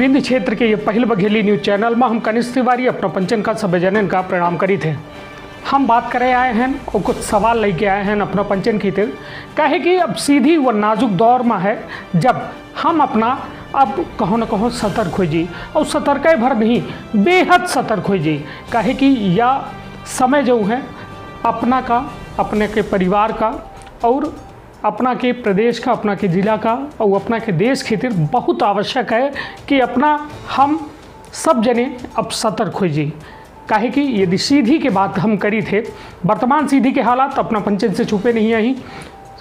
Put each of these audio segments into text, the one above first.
विंध्य क्षेत्र के ये पहल बघेली न्यूज चैनल में हम कनिष्ठ तिवारी अपना पंचन का सब जनन का प्रणाम करी थे। हम बात करे आए हैं और कुछ सवाल लेके आए हैं अपना पंचन की तिर कहे कि अब सीधी व नाजुक दौर में है जब हम अपना अब कहो न कहो सतर्क हो जी और सतर्क भर नहीं बेहद सतर्क हो जी कहे कि यह समय जो है अपना का अपने के परिवार का और अपना के प्रदेश का अपना के ज़िला का और अपना के देश खातिर बहुत आवश्यक है कि अपना हम सब जने अब सतर्क हो जी काहे कि यदि सीधी के बात हम करी थे वर्तमान सीधी के हालात अपना पंचन से छुपे नहीं आई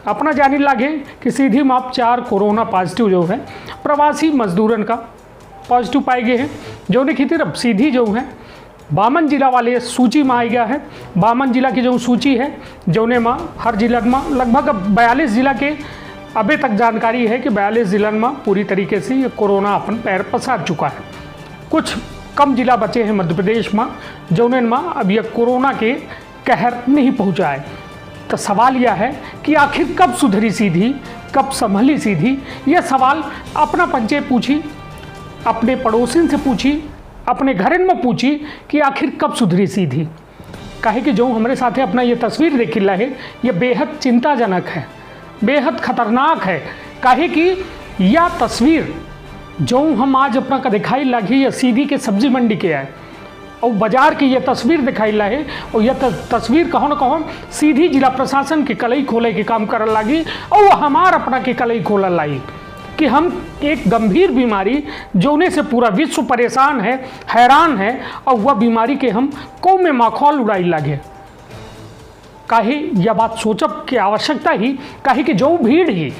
अपना जाने लगे कि सीधी में आप 4 कोरोना पॉजिटिव जो है प्रवासी मजदूरन का पॉजिटिव पाए गए हैं जो ने खातिर अब सीधी जो है 52 जिला वाले सूची में आ गया है। 52 जिला की जो सूची है जौने में हर जिला में लगभग 42 जिला के अभी तक जानकारी है कि 42 जिलन में पूरी तरीके से ये कोरोना अपन पैर पसार चुका है। कुछ कम जिला बचे हैं मध्य प्रदेश में जौने में अब यह कोरोना के कहर नहीं पहुँचा है। तो सवाल यह है कि आखिर कब सुधरी सीधी, कब संभली सीधी, यह सवाल अपना पंचे पूछी, अपने पड़ोसिन से पूछी, अपने घरन में पूछी कि आखिर कब सुधरी सीधी। काहे कि जो हमारे साथ अपना ये तस्वीर देखी ला है ये बेहद चिंताजनक है, बेहद खतरनाक है। काहे कि यह तस्वीर जो हम आज अपना का दिखाई लगी ये सीधी के सब्जी मंडी के है और बाजार की यह तस्वीर दिखाई ला है और यह तस्वीर कहो न कहो सीधी जिला प्रशासन की कलई खोले के काम कर लगी और हमार अपना की कलई खोल लाई कि हम एक गंभीर बीमारी जोने से पूरा विश्व परेशान है, हैरान है और वह बीमारी के हम कौम में माखौल उड़ाई लगे। काहे यह बात सोचब की आवश्यकता ही काहे कि जो भीड़ ही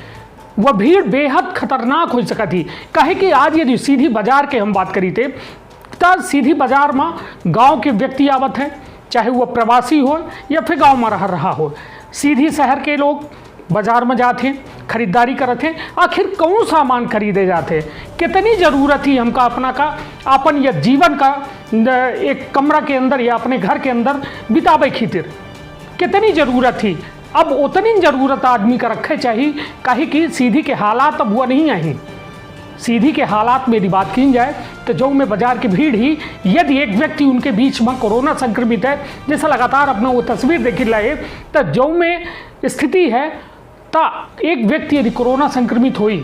वह भीड़ बेहद खतरनाक हो सका थी। काहे कि आज यदि सीधी बाजार के हम बात करी थे तो सीधी बाजार में गांव के व्यक्ति आवत है, चाहे वह प्रवासी हो या फिर गांव में रहा हो। सीधी शहर के लोग बाजार में जाते खरीदारी करते हैं, आखिर कौन सामान खरीदे जाते, कितनी ज़रूरत ही हमका अपना का अपन यह जीवन का एक कमरा के अंदर या अपने घर के अंदर बितावे खातिर कितनी ज़रूरत थी। अब उतनी ज़रूरत आदमी का रखे चाहिए काहे कि सीधी के हालात अब हुआ नहीं आई। सीधी के हालात में यदि बात की जाए तो जो में बाजार की भीड़ ही यदि एक व्यक्ति उनके बीच में कोरोना संक्रमित है जैसा लगातार अपना वो तस्वीर देखी लाए तो जो में स्थिति है तो एक व्यक्ति यदि कोरोना संक्रमित हुई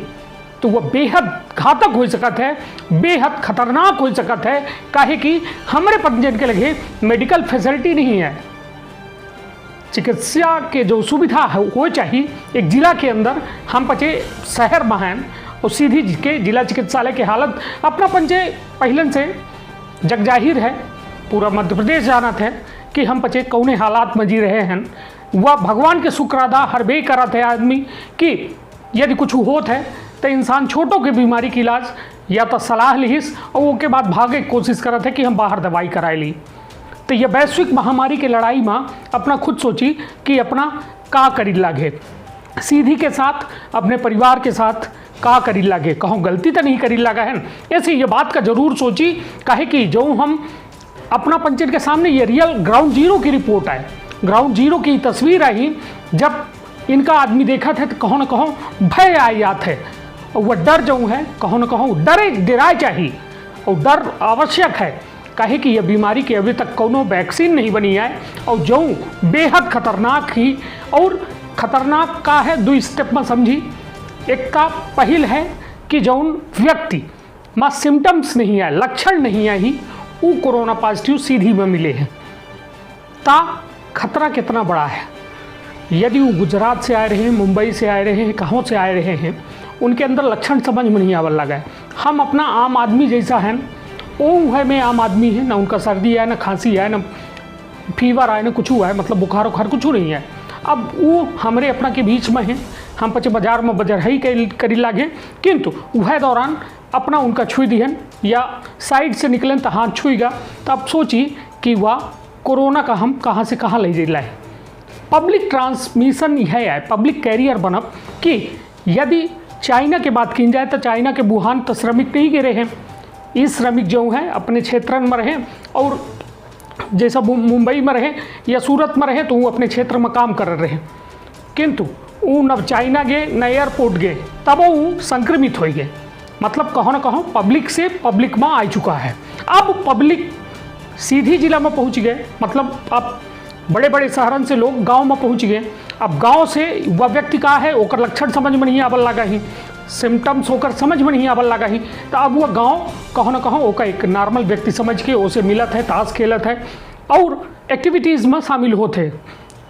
तो वह बेहद घातक हो सकता है, बेहद खतरनाक हो सकता है। काहे कि हमारे पंचन के लगे मेडिकल फैसिलिटी नहीं है, चिकित्सा के जो सुविधा है वो चाहिए एक जिला के अंदर। हम पचे शहर में हैं और सीधी के जिला चिकित्सालय की हालत अपना पंचे पहलन से जगजाहिर है, पूरा मध्य प्रदेश जानत है कि हम पचे कौने हालात में जी रहे हैं। वह भगवान के शुक्र अदा हर बे करत है आदमी कि यदि कुछ होत है तो इंसान छोटों की बीमारी की इलाज या तो सलाह लिहिस और वो के बाद भागे की कोशिश करत है कि हम बाहर दवाई कराए ली। तो यह वैश्विक महामारी के लड़ाई में अपना खुद सोची कि अपना का करी लागे, सीधी के साथ अपने परिवार के साथ का करी लागे, कहूँ गलती तो नहीं करी लगा है। ऐसे ये बात का जरूर सोची काहे कि जो हम अपना पंचन के सामने ये रियल ग्राउंड जीरो की रिपोर्ट है, ग्राउंड जीरो की तस्वीर आई जब इनका आदमी देखा था तो कहो न कहो भय आई जात है और वह डर जो है कहो न कहो डराए चाहिए और डर आवश्यक है। काहे कि यह बीमारी की अभी तक कोनो वैक्सीन नहीं बनी है और जो बेहद खतरनाक ही और खतरनाक का है 2 स्टेप में समझी। एक का पहल है कि जो व्यक्ति में सिम्टम्स नहीं है, लक्षण नहीं है ही वो कोरोना पॉजिटिव सीधी में मिले हैं ता खतरा कितना बड़ा है। यदि वो गुजरात से आए रहे हैं, मुंबई से आए रहे हैं, कहाँ से आए रहे हैं, उनके अंदर लक्षण समझ में नहीं आने लगा है। हम अपना आम आदमी जैसा है वो है, मैं आम आदमी है ना, उनका सर्दी है ना खांसी है ना फीवर है ना कुछ हुआ है, मतलब बुखार उखार कुछ नहीं है। अब वो हमारे अपना के बीच में है, हम पचे बाजार में बजर ही करी लागे किंतु वह दौरान अपना उनका छुई दिहन या साइड से निकलें तो हाथ छुईगा तो अब सोची कि वह कोरोना का हम कहाँ से कहाँ ले जा है। पब्लिक ट्रांसमिशन है, पब्लिक कैरियर बनब कि यदि चाइना की बात की जाए तो चाइना के वुहान तो श्रमिक नहीं गिरे हैं, इस श्रमिक जो हैं अपने क्षेत्र में रहे और जैसा मुंबई में रहे या सूरत में रहे तो वो अपने क्षेत्र में काम कर रहे हैं किंतु वो न चाइना गए न एयरपोर्ट गए तब वो संक्रमित हो गए। मतलब कहो ना कहो पब्लिक से पब्लिक में आ चुका है। अब पब्लिक सीधी जिला में पहुंच गए, मतलब अब बड़े बड़े शहरन से लोग गांव में पहुंच गए। अब गांव से वह व्यक्ति का है ओकर लक्षण समझ में नहीं आबल लगा ही, सिम्टम्स होकर समझ में नहीं आबल लगा ही, तो अब वह गांव कहो ना कहो ओका एक नॉर्मल व्यक्ति समझ के ओसे मिलत है, ताश खेलत है और एक्टिविटीज़ में शामिल होते,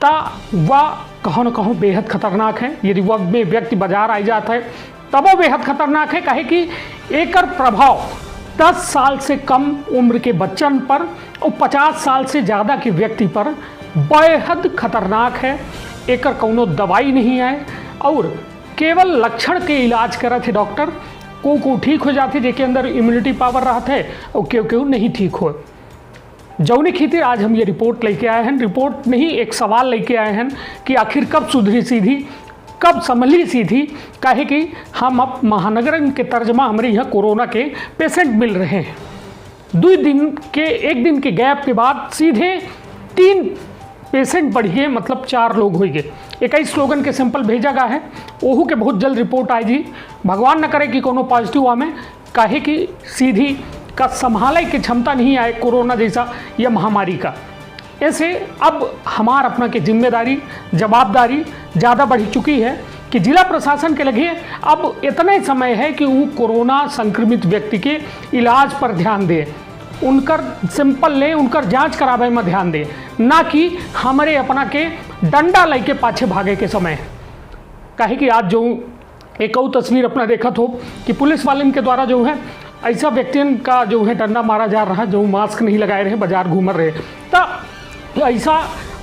ता वह कहो ना कहो बेहद खतरनाक है। यदि वह व्यक्ति बाजार आ जाता है तब वो बेहद खतरनाक है, कहे कि एकर प्रभाव 10 साल से कम उम्र के बच्चन पर और 50 साल से ज़्यादा के व्यक्ति पर बेहद खतरनाक है। एकर कौनो दवाई नहीं है और केवल लक्षण के इलाज करत है डॉक्टर। को ठीक हो जाते जेके अंदर इम्यूनिटी पावर रहता है और क्यों नहीं ठीक हो। जौने खातिर आज हम ये रिपोर्ट लेके आए हैं। रिपोर्ट नहीं, एक सवाल लेके आए हैं कि आखिर कब सुधरी सीधी, कब संभली सीधी, काहे कि हम अब महानगर के तर्जमा हमारे यहाँ कोरोना के पेशेंट मिल रहे हैं। 2 दिन के, 1 दिन के गैप के बाद सीधे 3 पेशेंट बढ़िए, मतलब 4 लोग हो गए। 21 लोगन के सैंपल भेजा गया है, ओहू के बहुत जल्द रिपोर्ट आए जी। भगवान न करे कि कोनो पॉजिटिव आवे, काहे कि सीधी का संभाले की क्षमता नहीं आए कोरोना जैसा या महामारी का। ऐसे अब हमार अपना की जिम्मेदारी, जवाबदारी ज़्यादा बढ़ चुकी है कि जिला प्रशासन के लगे अब इतने समय है कि वो कोरोना संक्रमित व्यक्ति के इलाज पर ध्यान दे, उनकर सैंपल लें, उनकर जांच करावे में ध्यान दे, ना कि हमारे अपना के डंडा लेके पाछे भागे के समय। काहे कि आज जो एक और तस्वीर अपना देखा हो कि पुलिस वाले के द्वारा जो है ऐसा व्यक्तियों का जो है डंडा मारा जा रहा है जो मास्क नहीं लगाए रहे, बाजार घूम रहे। तो ऐसा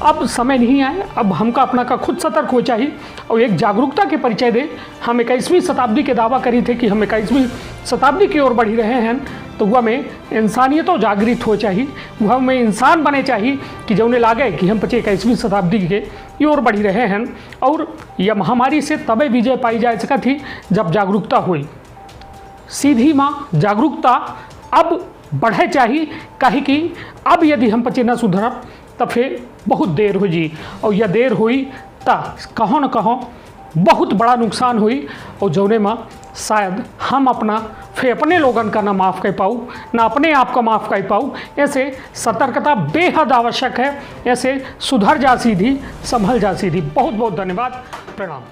अब समय नहीं आए, अब हमका अपना का खुद सतर्क हो चाहिए और एक जागरूकता के परिचय दे। हम 21वीं शताब्दी के दावा करी थे कि हम 21वीं शताब्दी की ओर बढ़ी रहे हैं, तो वह में इंसानियत तो जागृत हो चाहिए, वह में इंसान बने चाहिए कि जो उन्हें लागे कि हम 21वीं शताब्दी के ओर बढ़ी रहे हैं। और यह महामारी से तबे विजय पाई जा सका थी जब जागरूकता हुई। सीधी माँ जागरूकता अब बढ़े चाहिए, काहे कि अब यदि हम पचे न सुधरब तब फिर बहुत देर हो जी, और यह देर हुई तो कहो न कहो बहुत बड़ा नुकसान हुई और जौने में शायद हम अपना फिर अपने लोगन का ना माफ़ कर पाऊँ, ना अपने आप का माफ़ कर पाऊँ। ऐसे सतर्कता बेहद आवश्यक है। ऐसे सुधर जा सीधी, संभल जा सीधी। बहुत बहुत धन्यवाद, प्रणाम।